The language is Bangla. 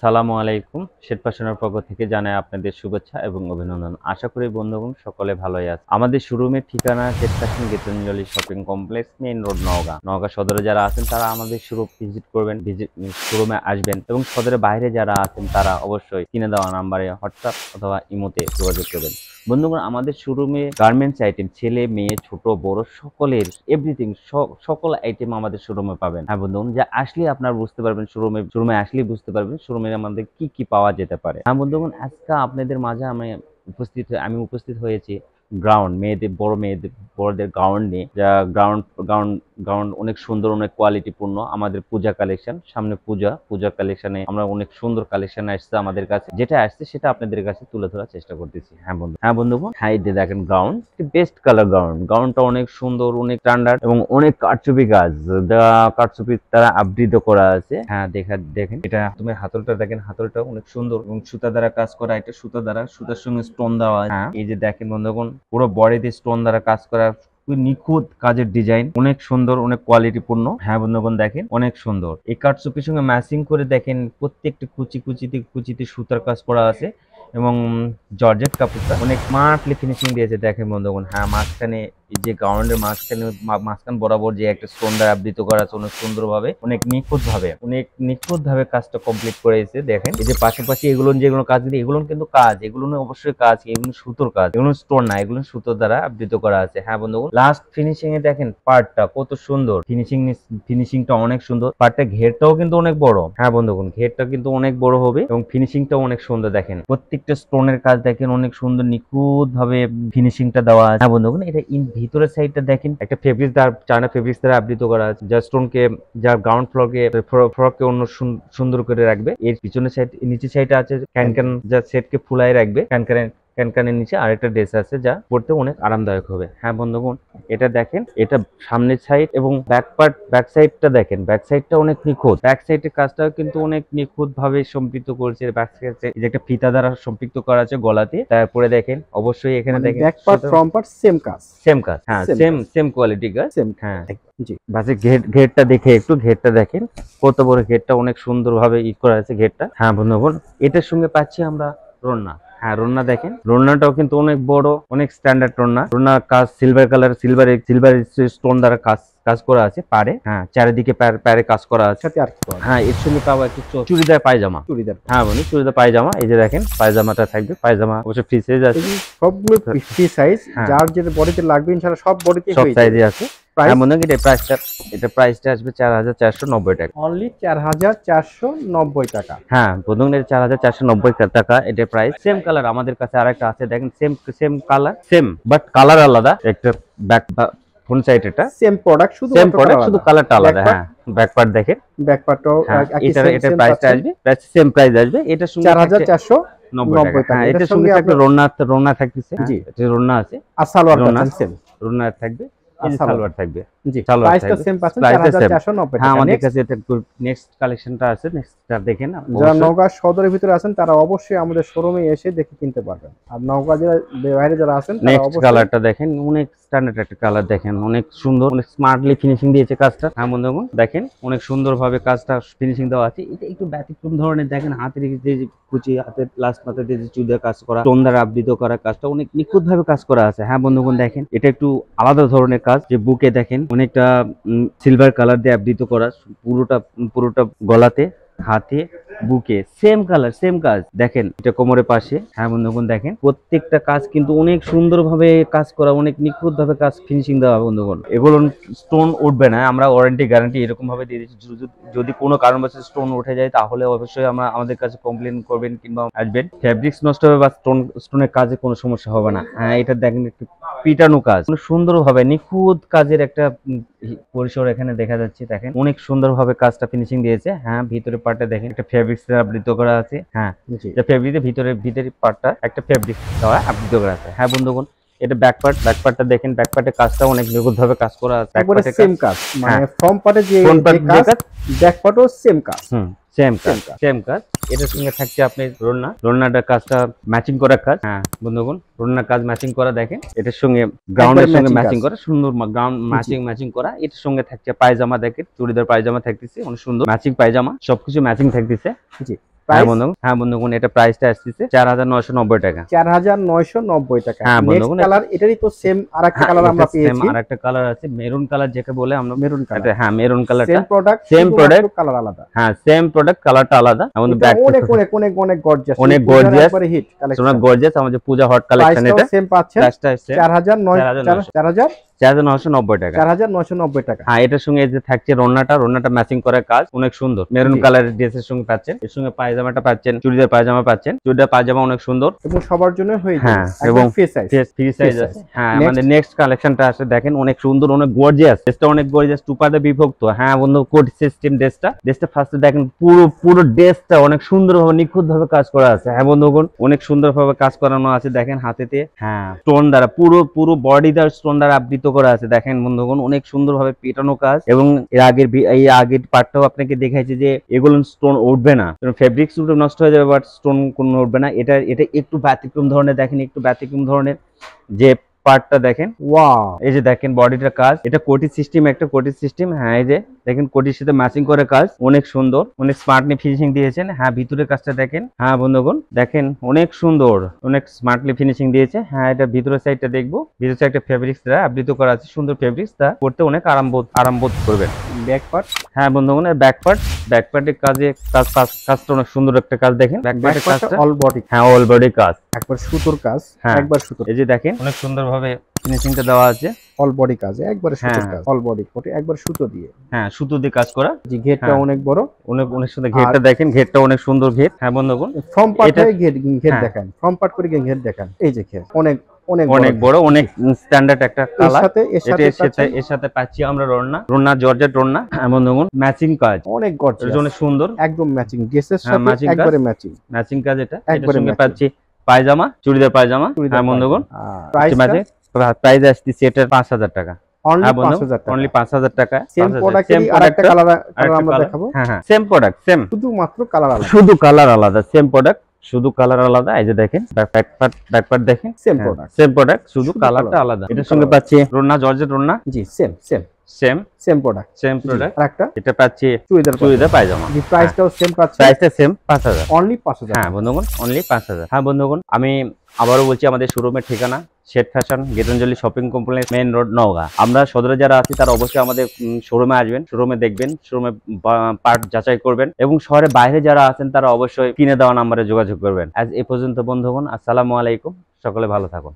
আসসালামু আলাইকুম। শেঠ ফ্যাশনের পক্ষ থেকে জানাই আপনাদের শুভেচ্ছা এবং অভিনন্দন। আশা করি বন্ধুগণ সকলে ভালোই আছে। আমাদের শোরুমের ঠিকানা Seth fashion Gitanjali shopping complex, main road, Naogaon. Naogaon সদরে যারা আছেন তারা আমাদের শোরুম ভিজিট করবেন, শোরুমে আসবেন এবং সদরের বাইরে যারা আছেন তারা অবশ্যই কিনে দেওয়া নাম্বারে হোয়াটসঅ্যাপ অথবা ইমোতে যোগাযোগ করবেন। বন্ধুগণ, আমাদের শোরুমে গার্মেন্টস আইটেম, ছেলে মেয়ে ছোট বড় সকলের এভরিথিং, সকল আইটেম আমাদের শোরুমে পাবেন। হ্যাঁ বন্ধুগণ, যা আসলে আপনারা বুঝতে পারবেন, শোরুমে আসলেই বুঝতে পারবেন শোরুমে আমাদের কি কি পাওয়া যেতে পারে। হ্যাঁ বন্ধুগণ, আজকে আপনাদের মাঝে আমি উপস্থিত হয়েছি বড়দের গাউন নিয়ে। যা গাউন অনেক সুন্দর, অনেক কোয়ালিটিপূর্ণ। আমাদের পূজা কালেকশন, সামনে পূজা কালেকশনে আমরা অনেক সুন্দর কালেকশন আসছে আমাদের কাছে। যেটা আসছে সেটা আপনাদের কাছে তুলে ধরার চেষ্টা করতেছি। হ্যাঁ বন্ধুগণ, হ্যাঁ এই যে দেখেন গাউন, বেস্ট কালার গাউনটা অনেক সুন্দর, অনেক স্ট্যান্ডার্ড এবং অনেক কারচুপি কাজ, যা কারচুপি দ্বারা আবৃত করা আছে। হ্যাঁ দেখেন এটা, তুমি হাতলটা দেখেন, হাতলটা অনেক সুন্দর এবং সুতা দ্বারা কাজ করা। এটা সুতার সঙ্গে স্টোন দেওয়া। হ্যাঁ এই যে দেখেন বন্ধুগণ, পুরো বডিতে স্টোন দ্বারা কাজ করা, নিখুঁত কাজের ডিজাইন, অনেক সুন্দর, অনেক কোয়ালিটিপূর্ণ। হ্যাঁ বন্ধুগণ দেখেন অনেক সুন্দর। এই কাটচুপির সঙ্গে ম্যাচিং করে দেখেন প্রত্যেকটা কুচিতে সুতার কাজ করা আছে এবং জর্জেট কাপড়টা অনেক স্মার্টলি ফিনিশিং দিয়েছে। দেখেন বন্ধুগণ, হ্যাঁ মাঝখানে এই যে গাউনের মাঝখান বরাবর যে একটা স্টোন দ্বারা আবৃত করা আছে অনেক সুন্দরভাবে, অনেক নিখুঁত ভাবে কাজটা কমপ্লিট করেছে। দেখেন এই যে পাশাপাশি যেগুলো কাজ দিই, এগুলো কিন্তু কাজ, এগুলো অবশ্যই কাজ, এগুলো সুতোর কাজ, এগুলো স্টোন না, এগুলো সুতোর দ্বারা আবৃত করা আছে। হ্যাঁ বন্ধুগণ, লাস্ট ফিনিশিং এ দেখেন পার্টটা কত সুন্দর, ফিনিশিংটা অনেক সুন্দর। পার্টটা ঘেরটাও কিন্তু অনেক বড়। হ্যাঁ বন্ধুগণ, ঘেরটা কিন্তু অনেক বড় হবে এবং ফিনিশিংটাও অনেক সুন্দর। দেখেন প্রত্যেকটা স্টোনের কাজ দেখেন অনেক সুন্দর, নিখুঁত ভাবে ফিনিশিংটা দেওয়া আছে। হ্যাঁ বন্ধুগণ, এটা ভিতরের সাইডটা দেখেন একটা চায়না ফেব্রিক্স দ্বারা আবৃত করা আছে, যা স্টোনকে, যা গ্রাউন্ড ফ্লোরকে অন্য সুন্দর করে রাখবে। এর পিছনের সাইড, নিচের সাইডে আছে ক্যানক্যান, যা সেটকে ফুলাই রাখবে। ক্যানকানের নিচে আরেকটা ড্রেস আছে যা পড়তে অনেক আরামদায়ক হবে। হ্যাঁ বন্ধুগণ, এটা দেখেন, এটা সামনের সাইড এবং ব্যাক সাইডটা দেখেন, ব্যাক সাইডটা অনেক নিখুঁত। ব্যাক সাইডের কাজটাও কিন্তু অনেক নিখুঁত ভাবে সম্পৃক্ত করেছে। ব্যাক সাইডে যে একটা ফিতা দ্বারা সম্পৃক্ত করা আছে গলাতে। তারপরে দেখেন অবশ্যই এখানে দেখেন back part front part same কাজ। হ্যাঁ সেম কোয়ালিটি কাজ। হ্যাঁ জি, বাসে ঘেরটা দেখে ঘেরটা দেখেন কত বড় ঘেরটা, অনেক সুন্দর ভাবে করা আছে ঘেরটা। হ্যাঁ বন্ধুগণ, এটার সঙ্গে পাচ্ছি আমরা রন্না। হ্যাঁ রন্না দেখেন, রন্নাটাও কিন্তু অনেক বড়, অনেক স্ট্যান্ডার্ড রন্না কাজ সিলভার কালার, সিলভার স্টোন দ্বারা কাজ করা আছে পারে। হ্যাঁ চারিদিকে প্যারে কাজ করা আছে। হ্যাঁ এর সঙ্গে পাবো একটু চুড়িদার পায়জামা। হ্যাঁ বন্ধু, চুড়িদার পায়জামা। এই যে দেখেন পায়জামাটা থাকবে, পায়জামা অবশ্য ফ্রি সাইজ আছে, সবগুলো ফ্রি সাইজ। যার যেটা বডিতে লাগবে ইনশাআল্লাহ সব বডিতে সব সাইজে আছে। হ্যাঁ বন্ধু, এটা প্রাইসটা আসবে 4490 টাকা, অনলি 4490 টাকা। হ্যাঁ বন্ধু, 4490 টাকা এটা প্রাইস। সেম কালার আমাদের কাছে আরেকটা আছে, দেখেন সেম কালার, বাট কালার আলাদা। একটা ব্যাক ফ্রন্ট সাইড, এটা সেম প্রোডাক্ট, শুধু কালারটা আলাদা। হ্যাঁ ব্যাক পার্ট দেখেন, ব্যাক পার্টও এটা প্রাইসটা আসবে, সেম প্রাইস আসবে। এটার সঙ্গে 4490 টাকা। হ্যাঁ এটার সঙ্গে একটা রন্না থাকতেছে। জি, এটা রন্না আছে আর সালোয়ারটা সেম, রন্না থাকবে, সালোয়ার থাকবে। জি, প্রাইসটা সেম পাচ্ছেন 4490 টাকা। হ্যাঁ আমাদের কাছে এটা নেক্সট কালেকশনটা আছে, নেক্সটটা দেখেন। যারা নওগাঁ সদরের ভিতরে আছেন তারা অবশ্যই আমাদের শোরুমে এসে দেখে কিনতে পারবেন। আর নওগাঁ জেলার বাইরে যারা আছেন তারা অবশ্যই কালারটা দেখেন, অনেক স্ট্যান্ডার্ড একটা কালার। দেখেন অনেক সুন্দর, অনেক স্মার্টলি ফিনিশিং দিয়েছে কাজটা। হ্যাঁ বন্ধুগণ দেখেন অনেক সুন্দরভাবে কাজটা ফিনিশিং দেওয়া আছে। এটা একটু ব্যতিক্রম ধরনের। দেখেন হাতের যে কুচি, হাতের লাস্ট পাতে যে চুড়িদার কাজ করা, স্টোন দ্বারা আবৃত করা কাজটা অনেক নিখুঁত ভাবে কাজ করা আছে। হ্যাঁ বন্ধুগণ দেখেন, এটা একটু আলাদা ধরনের কাজ। যে বুকে দেখেন অনেকটা সিলভার কালার দিয়ে আবৃত করা, পুরোটা গলাতে, হাতে, বুকে সেম কালার, সেম কাজ। দেখেন এটা কোমরের পাশে। হ্যাঁ বন্ধুগণ দেখেন প্রত্যেকটা কাজ কিন্তু অনেক সুন্দরভাবে কাজ করা, অনেক নিখুঁত ভাবে কাজ ফিনিশিং দেওয়া। বন্ধুগণ এগুলো স্টোন উঠবে না, আমরা ওয়ারেন্টি গ্যারান্টি এরকম ভাবে দিয়ে দিচ্ছি। যদি কোনো কারণবশত স্টোন উঠে যায় তাহলে অবশ্যই আমাদের কাছে কমপ্লেন করবেন কিংবা আসবেন। ফেব্রিক্স নষ্ট হবে বা স্টোনের কাজে কোনো সমস্যা হবে না। হ্যাঁ এটা দেখেন একটু পিটানো কাজ, সুন্দরভাবে নিখুঁত কাজের একটা পরিসর এখানে দেখা যাচ্ছে। দেখেন অনেক সুন্দরভাবে কাজটা ফিনিশিং দিয়েছে। হ্যাঁ ভিতরে পার্টটা দেখেন একটা ফেব্রিক্স দ্বারা আবৃত করা আছে। হ্যাঁ ফেব্রিকের ভিতরে পার্টটা একটা ফেব্রিক্স দ্বারা আবৃত করা আছে। হ্যাঁ বন্ধুগণ, এটা ব্যাক পার্টটা দেখেন, ব্যাক পার্টের কাজটা অনেক নিখুঁত ভাবে কাজ করা আছে। ব্যাক পার্টে সেম কাজ, মানে ফ্রন্ট পার্টে যে কাজ, ব্যাক পার্টও সেম কাজ। সেম কাজ। এটার সঙ্গে থাকছে আপনার রন্নাটার কাজটা ম্যাচিং করা কাজ। হ্যাঁ বন্ধুগণ, রন্নার কাজ ম্যাচিং করা। দেখেন এটার সঙ্গে গ্রাউন্ডের সঙ্গে ম্যাচিং করা, সুন্দর গ্রাউন্ড ম্যাচিং করা। এটার সঙ্গে থাকছে পায়জামা। দেখেন চুড়িদার পায়জামা থাকতেছে, অনেক সুন্দর ম্যাচিং পায়জামা, সবকিছু ম্যাচিং থাকতেছে। জি, হ্যাঁ বন্ধুগণ, হ্যাঁ বন্ধুগণ, এটা প্রাইসটা আসছে 4990 টাকা। 4990 টাকা। হ্যাঁ নেক্সট বন্ধুগণ, কালার এটারই তো সেম আরেকটা কালার আমরা পেয়েছি। আরেকটা কালার আছে মেরুন কালার, যেটা বলে আমরা মেরুন কালার। হ্যাঁ মেরুন কালারটা same product, same product, colour আলাদা। হ্যাঁ সেম প্রোডাক্ট, কালারটা আলাদা। আমাদের ব্যাক অনেক অনেক অনেক অনেক গর্জিয়াস, অনেক গর্জিয়াস, একবারে হিট কালেকশন। তোমরা গর্জিয়াস, আমাদের পূজা হট কালেকশন। এটা সেম পাচ্ছেন, প্রাইসটা আছে 4990 টাকা। 4990 টাকা। হ্যাঁ, এটার সঙ্গে এই যে থাকছে রোনাটা ম্যাচিং করা কাজ, অনেক সুন্দর মেরুন কালারের ড্রেসের সঙ্গে পাচ্ছেন। এর সঙ্গে পায়জামাটা পাচ্ছেন, চুড়িদার পায়জামা পাচ্ছেন। চুড়িদার পায়জামা অনেক সুন্দর এবং সবার জন্য হয়ে যাবে। হ্যাঁ, এবং ফ্রি সাইজ, ফ্রি সাইজ আছে। হ্যাঁ, আমাদের নেক্সট কালেকশনটা আছে, দেখেন অনেক সুন্দর, অনেক গর্জিয়াস। ড্রেসটা অনেক গর্জিয়াস, টুপাতে বিভক্ত। হ্যাঁ বন্ধু, কোড সিস্টেম ড্রেসটা ফার্স্টে দেখেন পুরো ড্রেসটা অনেক সুন্দরভাবে নিখুঁত ভাবে কাজ করা আছে। হ্যাঁ বন্ধুগণ, অনেক সুন্দরভাবে কাজ করানো আছে, দেখেন হাতেতে। হ্যাঁ, স্টোন দ্বারা পুরো বডি দ্বারা স্টোন দ্বারা আবৃত করা আছে। দেখেন বন্ধুগণ, অনেক সুন্দরভাবে পেটানো কাজ। এবং এই আগের পার্টটাও আপনাকে দেখাইছে যে এগুলো স্টোন উঠবে না, ফেব্রিক নষ্ট হয়ে যাবে, বাট স্টোন কোনো উঠবে না। এটা একটু ব্যতিক্রম ধরনের, দেখেন একটু ব্যতিক্রম ধরনের যে পার্টটা দেখেন। ওয়াও, এই যে দেখেন বডিটার কাজ, এটা কোটি সিস্টেম, একটা কোটি সিস্টেম। হ্যাঁ, এই যে দেখেন কোটির সাথে ম্যাচিং করে কাজ, অনেক সুন্দর, অনেক স্মার্টলি ফিনিশিং দিয়েছেন। হ্যাঁ, ভিতরের কাজটা দেখেন। হ্যাঁ বন্ধুগণ, দেখেন অনেক সুন্দর, অনেক স্মার্টলি ফিনিশিং দিয়েছে। হ্যাঁ, এটা ভিতরের সাইডটা দেখবো, ভিতরের সাইডটা ফেব্রিক্স দ্বারা আবৃত করা আছে, সুন্দর ফেব্রিক্স, তা করতে অনেক আরামবোধ করবেন। ব্যাক পার্ট, হ্যাঁ বন্ধুগণ, ব্যাক পার্টের কাজটা অনেক সুন্দর একটা কাজ, দেখেন ব্যাক পার্টের কাজটা অল বডি। হ্যাঁ, অল বডি কাজ, একবার সুতোর কাজ, একবার সুতোর। এই যে দেখেন অনেক সুন্দরভাবে ফিনিশিংটা দেওয়া আছে। অল বডি কাজ, একবারে সুতোর কাজ, অল বডি কোটে একবার সুতো দিয়ে। হ্যাঁ, সুতো দিয়ে কাজ করা। জি, ঘেরটা অনেক বড়, অনেক সুন্দর ঘেরটা দেখেন, ঘেরটা অনেক সুন্দর ঘের। হ্যাঁ বন্ধুগণ, ফ্রম পার্ট হয়ে ঘের দেখেন, ফ্রম পার্ট করে ঘের দেখেন। এই যে ঘের অনেক বড়, অনেক স্ট্যান্ডার্ড একটা কালার। এর সাথে পাচ্ছি আমরা রন্না জর্জেট রন্না। হ্যাঁ বন্ধুগণ, ম্যাচিং কাজ, অনেক গর্জিয়াস, অনেক সুন্দর, একদম ম্যাচিং ড্রেসের সাথে একবারে ম্যাচিং কাজ। এটার সঙ্গে পাচ্ছি পায়জামা, চুড়িদার পায়জামা। হ্যাঁ বন্ধুগণ, প্রাইস আসছে এটার 5000 টাকা। অনলি 5000 টাকা। সেম প্রোডাক্ট, আরেকটা কালার আমরা দেখাবো। হ্যাঁ, সেম প্রোডাক্ট, সেম, শুধুমাত্র কালার আলাদা, শুধু কালার আলাদা। সেম প্রোডাক্ট, শুধু কালার আলাদা। এই যে দেখেন ব্যাক পার্ট দেখেন, সেম প্রোডাক্ট, শুধু কালারটা আলাদা। এটার সঙ্গে পাচ্ছি রন্না জর্জেট রন্না। জি, সেম প্রোডাক্ট। আরেকটা এটা পাচ্ছি চুড়িদার পায়জামা। জি, প্রাইসটাও সেম পাচ্ছি, প্রাইসটা সেম 5000, অনলি 5000। হ্যাঁ বন্ধুগণ, অনলি 5000। হ্যাঁ বন্ধুগণ, আমি আবারও বলছি, আমাদের শোরুমের ঠিকানা Seth fashion, Gitanjali shopping complex, main road, Naogaon. আমরা সদরে যারা আছি তারা অবশ্যই আমাদের শোরুমে আসবেন, শোরুমে দেখবেন, শোরুমে পার্ট যাচাই করবেন, এবং শহরের বাইরে যারা আছেন তারা অবশ্যই কিনে দেওয়া নাম্বারে যোগাযোগ করবেন। আজ এ পর্যন্ত বন্ধুগণ, আসসালামু আলাইকুম, সকলে ভালো থাকুন।